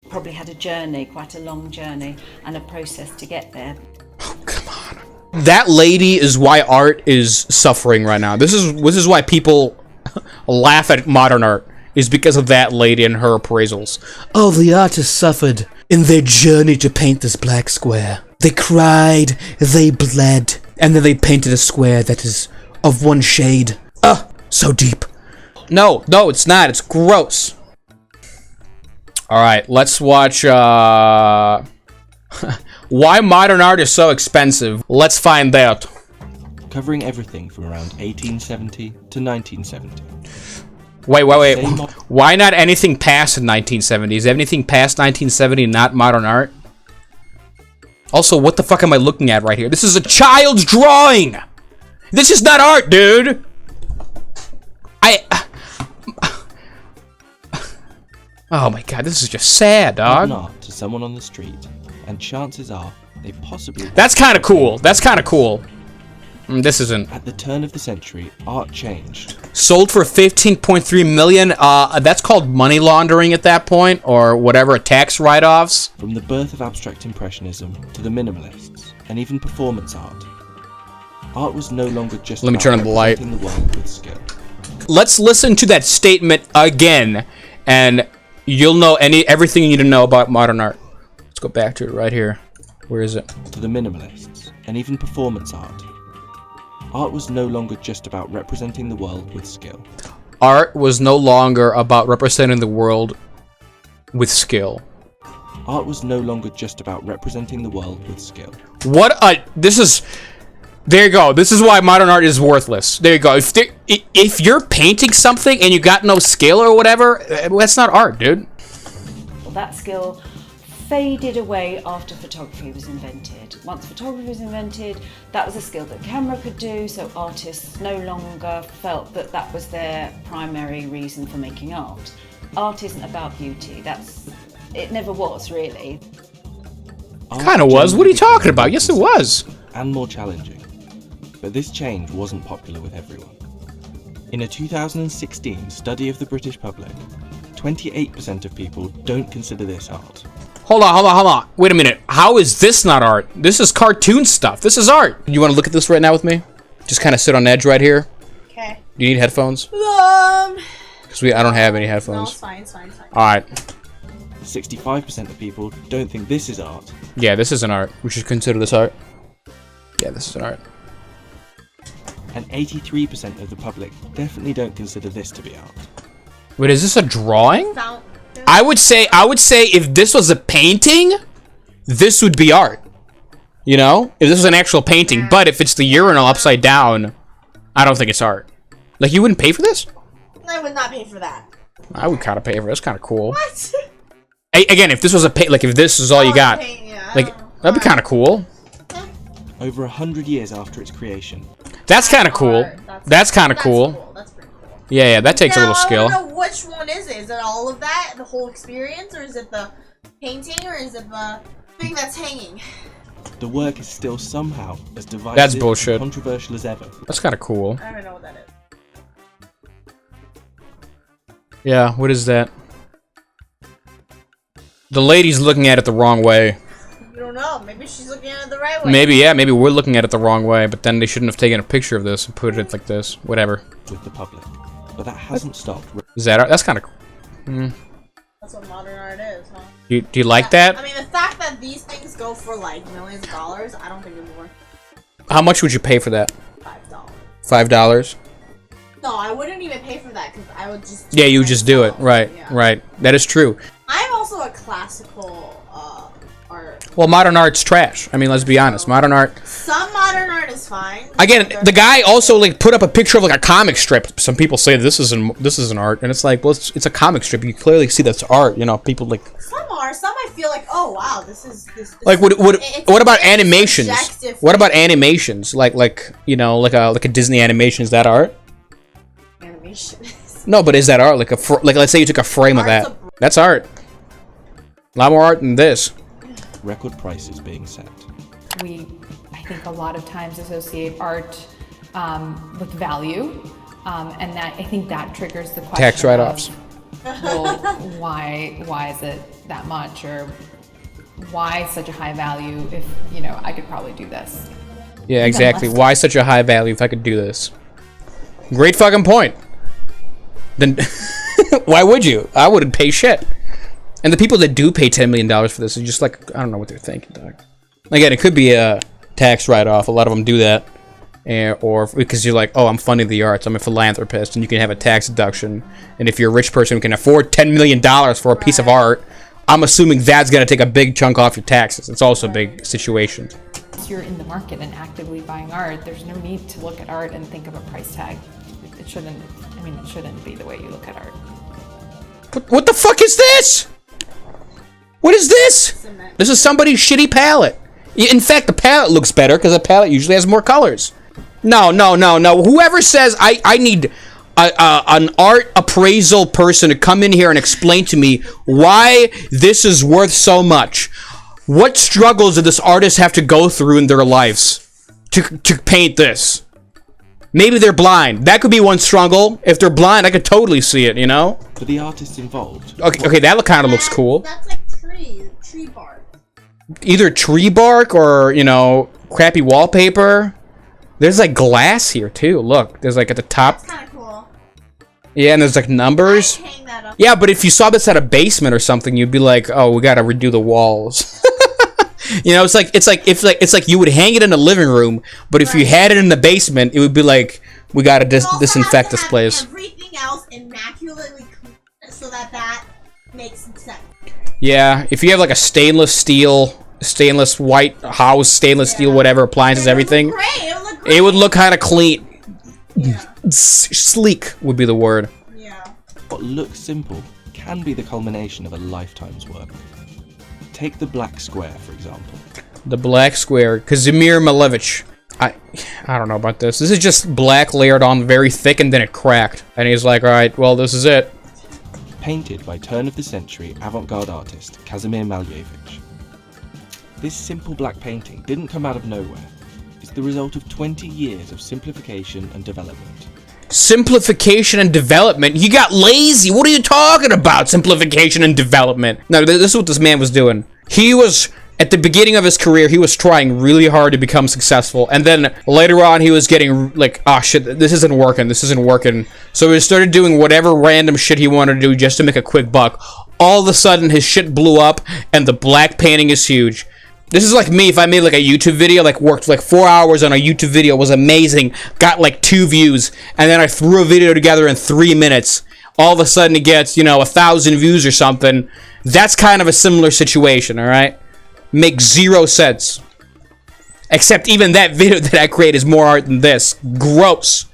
Probably had a journey, quite a long journey, and a process to get there. Oh, come on. That lady is why art is suffering right now. This is why people laugh at modern art, is because of that lady and her appraisals. Oh, the artist suffered in their journey to paint this black square. They cried, they bled, and then they painted a square that is of one shade. So deep. No, it's not. It's gross. Alright, let's watch, why modern art is so expensive. Let's find out. Covering everything from around 1870 to 1970. Wait. Why not anything past the 1970s? Is anything past 1970 not modern art? Also, what the fuck am I looking at right here? This is a child's drawing! This is not art, dude! Oh my god, this is just sad, dog. Art to someone on the street, and chances are they possibly... That's kind of cool. That's kind of cool. This isn't. At the turn of the century, art changed. Sold for 15.3 million. That's called money laundering at that point, or whatever, tax write-offs. From the birth of abstract impressionism to the minimalists, and even performance art. Art was no longer just Let me turn on the light. representing the world with skill. Let's listen to that statement again, and you'll know everything you need to know about modern art. Let's go back to it right here. Where is it? To the minimalists, and even performance art. Art was no longer just about representing the world with skill. Art was no longer about representing the world with skill. Art was no longer just about representing the world with skill. There you go. This is why modern art is worthless. There you go. If you're painting something and you got no skill or whatever, that's not art, dude. Well, that skill faded away after photography was invented. Once photography was invented, that was a skill that camera could do, so artists no longer felt that that was their primary reason for making art. Art isn't about beauty. It never was, really. Kind of was. What are you talking about? Yes, it was. And more challenging. But this change wasn't popular with everyone. In a 2016 study of the British public, 28% of people don't consider this art. Hold on. Wait a minute. How is this not art? This is cartoon stuff. This is art. You want to look at this right now with me? Just kind of sit on edge right here. Okay. Do you need headphones? Because I don't have any headphones. No, it's fine. Alright. 65% of people don't think this is art. Yeah, this isn't art. We should consider this art. Yeah, this is an art. And 83% of the public definitely don't consider this to be art. Wait, is this a drawing? I would say if this was a painting, this would be art. You know? If this was an actual painting. Yeah. But if it's the urinal upside down, I don't think it's art. Like, you wouldn't pay for this? I would not pay for that. I would kind of pay for it. It's kind of cool. What? Again, if this was a if this is all you got, that'd be kind of cool. Over 100 years after its creation. That's kind of cool. That's kind of cool. That's pretty cool. Yeah, that takes a little skill. I don't know which one is it. Is it all of that, the whole experience, or is it the painting, or is it the thing that's hanging? The work is still somehow as divisive and controversial as ever. That's kind of cool. I don't even know what that is. Yeah, what is that? The lady's looking at it the wrong way. You don't know. Maybe she's looking at it the right way. Maybe we're looking at it the wrong way, but then they shouldn't have taken a picture of this and put it like this. Whatever. With the public. But that hasn't stopped. Is that art? That's kind of cool. That's what modern art is, huh? Do you like that? I mean, the fact that these things go for like millions of dollars, I don't think it's worth it. How much would you pay for that? $5. $5? No, I wouldn't even pay for that because I would just. Yeah, you would just do it. Right, yeah. Right. That is true. I'm also a classical art. Well, modern art's trash. I mean, let's be honest. Modern art. Some modern art is fine. Again, the guy also like put up a picture of like a comic strip. Some people say this isn't art, and it's like, well, it's a comic strip. You clearly see that's art. You know, people like. Some are. Some I feel like, oh wow, this is. Like what about animations? What about animations? Like you know, like a Disney animation. Is that art? No, but is that art? Like let's say you took a frame of that. That's art. A lot more art than this. Record prices being set. I think a lot of times associate art with value, and I think that triggers the question tax write-offs. well, why is it that much, or why such a high value if, you know, I could probably do this. Yeah, exactly. Why such a high value if I could do this? Great fucking point. Then why would you? I wouldn't pay shit. And the people that do pay $10 million for this are just like, I don't know what they're thinking, dog. Again, it could be a tax write-off. A lot of them do that. Or because you're like, oh, I'm funding the arts. I'm a philanthropist, and you can have a tax deduction. And if you're a rich person who can afford $10 million for a piece of art, I'm assuming that's going to take a big chunk off your taxes. It's also a big situation. Once you're in the market and actively buying art, there's no need to look at art and think of a price tag. It shouldn't, I mean, it shouldn't be the way you look at art. What the fuck is this? What is this? This is somebody's shitty palette. In fact, the palette looks better because the palette usually has more colors. No. Whoever says I need an art appraisal person to come in here and explain to me why this is worth so much. What struggles did this artist have to go through in their lives to paint this? Maybe they're blind. That could be one struggle. If they're blind, I could totally see it, you know? For the artists involved. Okay, that kind of looks cool. That's like tree bark. Either tree bark or, you know, crappy wallpaper. There's like glass here too. Look, there's like at the top. That's kind of cool. Yeah, and there's like numbers. I'd hang that up. Yeah, but if you saw this at a basement or something, you'd be like, "Oh, we gotta redo the walls." You know, it's like you would hang it in the living room, but if you had it in the basement, it would be like, "We gotta disinfect this place." Everything else immaculately clean so that makes sense. Yeah, if you have like a stainless white house, stainless steel, whatever, appliances, everything, it would look kind of clean. Yeah. Sleek would be the word. Yeah. What looks simple can be the culmination of a lifetime's work. Take the black square, for example. The black square, Kazimir Malevich. I don't know about this. This is just black layered on very thick, and then it cracked. And he's like, all right, well, this is it. Painted by turn-of-the-century avant-garde artist Kazimir Malevich. This simple black painting didn't come out of nowhere. It's the result of 20 years of simplification and development. Simplification and development? You got lazy. What are you talking about? Simplification and development. No, this is what this man was doing. He was, at the beginning of his career, he was trying really hard to become successful. And then later on, he was getting like, oh shit, this isn't working. So he started doing whatever random shit he wanted to do just to make a quick buck. All of a sudden, his shit blew up, and the black painting is huge. This is like me if I made like a YouTube video, like worked like 4 hours on a YouTube video, was amazing, got like 2 views, and then I threw a video together in 3 minutes. All of a sudden it gets, 1,000 views or something. That's kind of a similar situation, alright? Makes 0 sense. Except even that video that I create is more art than this. Gross.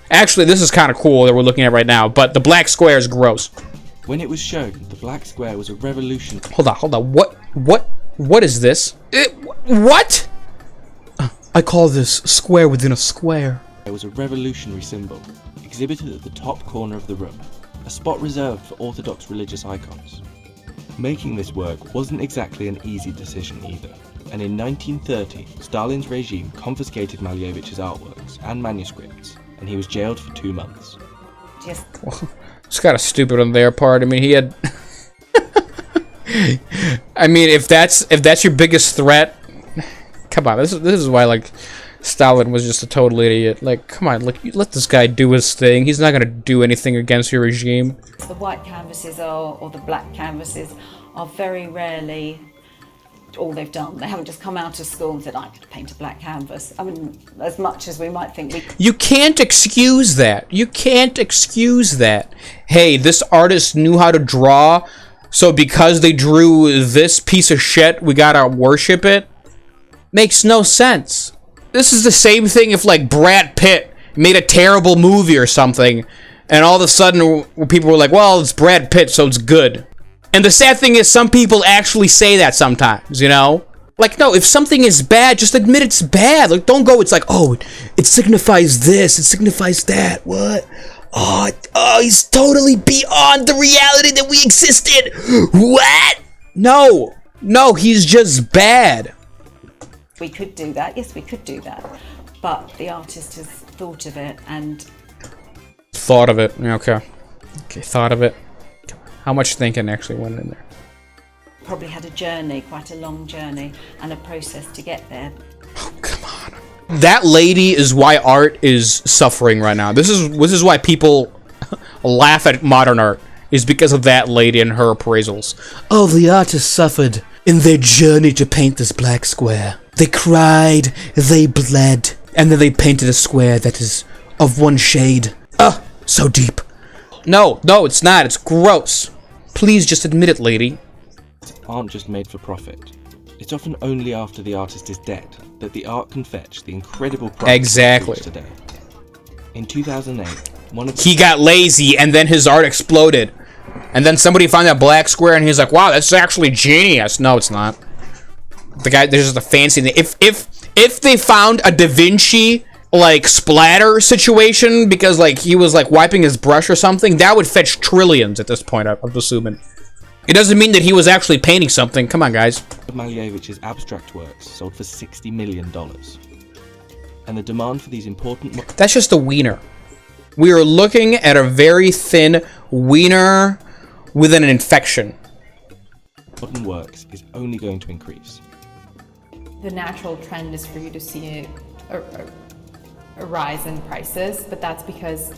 Actually, this is kind of cool that we're looking at right now, but the black square is gross. When it was shown, the black square was a revolution. Hold on. What is this? What? I call this square within a square. It was a revolutionary symbol, exhibited at the top corner of the room, a spot reserved for Orthodox religious icons. Making this work wasn't exactly an easy decision either, and in 1930, Stalin's regime confiscated Malevich's artworks and manuscripts, and he was jailed for 2 months. It's kind of stupid on their part. I mean, he had... I mean, if that's your biggest threat, come on. This is why like Stalin was just a total idiot. Like, come on, let this guy do his thing. He's not gonna do anything against your regime. The white canvases or the black canvases are very rarely all they've done. They haven't just come out of school and said, I could paint a black canvas. I mean, as much as we might think we could. You can't excuse that. Hey, this artist knew how to draw, so because they drew this piece of shit, we gotta worship it? Makes no sense. This is the same thing if like Brad Pitt made a terrible movie or something, and all of a sudden people were like, well, it's Brad Pitt, so it's good. And the sad thing is some people actually say that sometimes, Like, no, if something is bad, just admit it's bad. Like, don't go, it's like, oh, it signifies this, it signifies that. What? Oh, he's totally beyond the reality that we existed. What? No, he's just bad. We could do that. Yes, we could do that. But the artist has thought of it and... Thought of it. Okay, thought of it. Come on. How much thinking actually went in there? Probably had a journey, quite a long journey, and a process to get there. Oh, come on. That lady is why art is suffering right now. This is why people laugh at modern art, is because of that lady and her appraisals. Oh, the artist suffered in their journey to paint this black square. They cried, they bled, and then they painted a square that is of one shade. Ugh, so deep. No, it's not. It's gross. Please just admit it, lady. Aren't just made for profit. It's often only after the artist is dead that the art can fetch the incredible price Exactly. today. In 2008, one of He got lazy, and then his art exploded. And then somebody found that black square, and he's like, wow, that's actually genius. No, it's not. The guy, there's just a fancy thing. If they found a Da Vinci, like, splatter situation, because, like, he was, like, wiping his brush or something, that would fetch trillions at this point, I'm assuming. It doesn't mean that he was actually painting something. Come on, guys. Malevich's abstract works sold for $60 million. And the demand for these important That's just a wiener. We are looking at a very thin wiener with an infection. modern works is only going to increase. The natural trend is for you to see a rise in prices, but that's because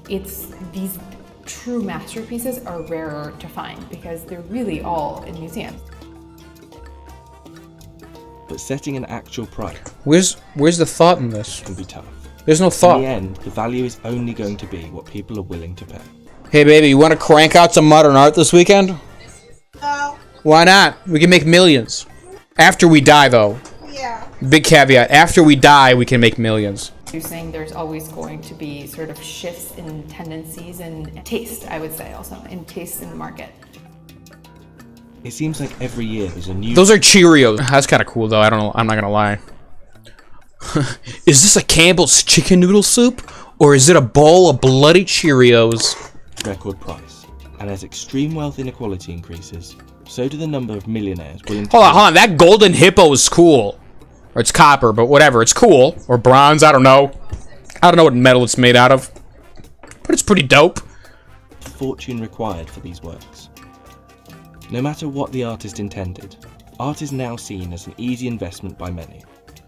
these true masterpieces are rarer to find because they're really all in museums. But setting an actual price Where's the thought in this? can be tough. There's no In thought. the end, the value is only going to be what people are willing to pay. Hey, baby, you want to crank out some modern art this weekend? Oh, Why not? We can make millions. After we die, though. yeah. Big caveat. After we die, we can make millions. You're saying there's always going to be sort of shifts in tendencies and taste, I would say also, in taste in the market. It seems like every year there's a new Those are Cheerios. That's kind of cool, though. I don't know. I'm not gonna lie. Is this a Campbell's chicken noodle soup, or is it a bowl of bloody Cheerios? record price. And as extreme wealth inequality increases, so do the number of millionaires willing to Hold on. That golden hippo is cool. Or it's copper, but whatever. It's cool. Or bronze. I don't know. I don't know what metal it's made out of. But it's pretty dope. the fortune required for these works. No matter what the artist intended, art is now seen as an easy investment by many,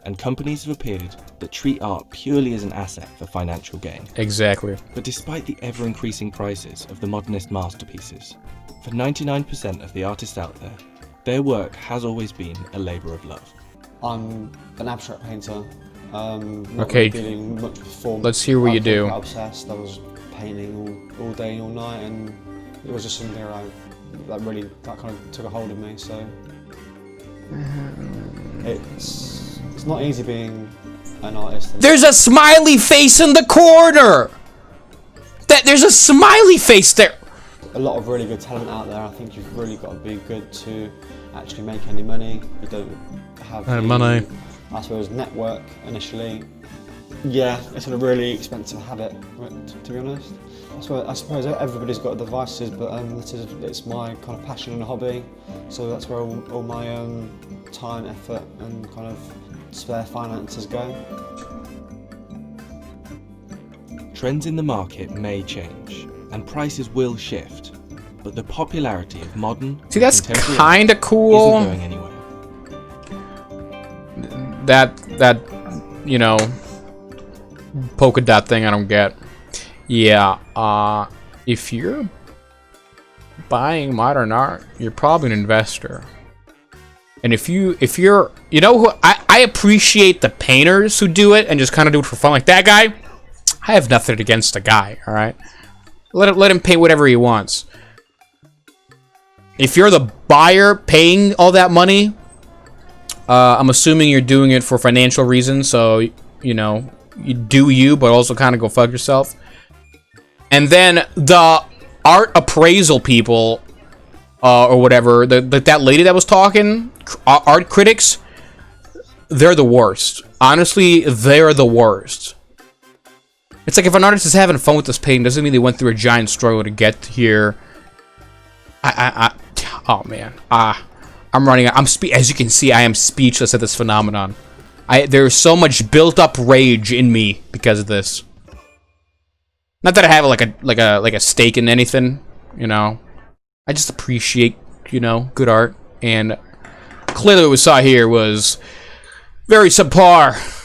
and companies have appeared that treat art purely as an asset for financial gain. Exactly. But despite the ever-increasing prices of the modernist masterpieces, for 99% of the artists out there, their work has always been a labour of love. I'm an abstract painter. Not Okay. really dealing much with form. Let's hear what you I do. got obsessed. I was painting all day and all night, and it was just something that kind of took a hold of me. So it's not easy being an artist. There's a smiley face in the corner! There's a smiley face there! A lot of really good talent out there. I think you've really got to be good to actually make any money. You don't have Any the, money. I suppose, network initially. Yeah, it's a really expensive habit, to be honest. I suppose everybody's got devices, but it's my kind of passion and hobby. So that's where all my time, effort, and kind of spare finances go. Trends in the market may change, and prices will shift, but the popularity of modern See, that's contemporary kind of art cool. isn't going anywhere. That, you know, polka dot thing I don't get. Yeah, if you're buying modern art, you're probably an investor. And if you're, you know who, I appreciate the painters who do it and just kind of do it for fun. Like that guy, I have nothing against the guy, alright? Let him paint whatever he wants. If you're the buyer paying all that money, I'm assuming you're doing it for financial reasons, so, you know, you do you, but also kind of go fuck yourself. And then the art appraisal people, or whatever, that lady that was talking, art critics, they're the worst. Honestly, they're the worst. It's like if an artist is having fun with this painting, doesn't mean they went through a giant struggle to get here. Oh man, I'm running out. As you can see, I am speechless at this phenomenon. There's so much built-up rage in me because of this. Not that I have like a stake in anything, you know. I just appreciate, you know, good art, and clearly what we saw here was very subpar.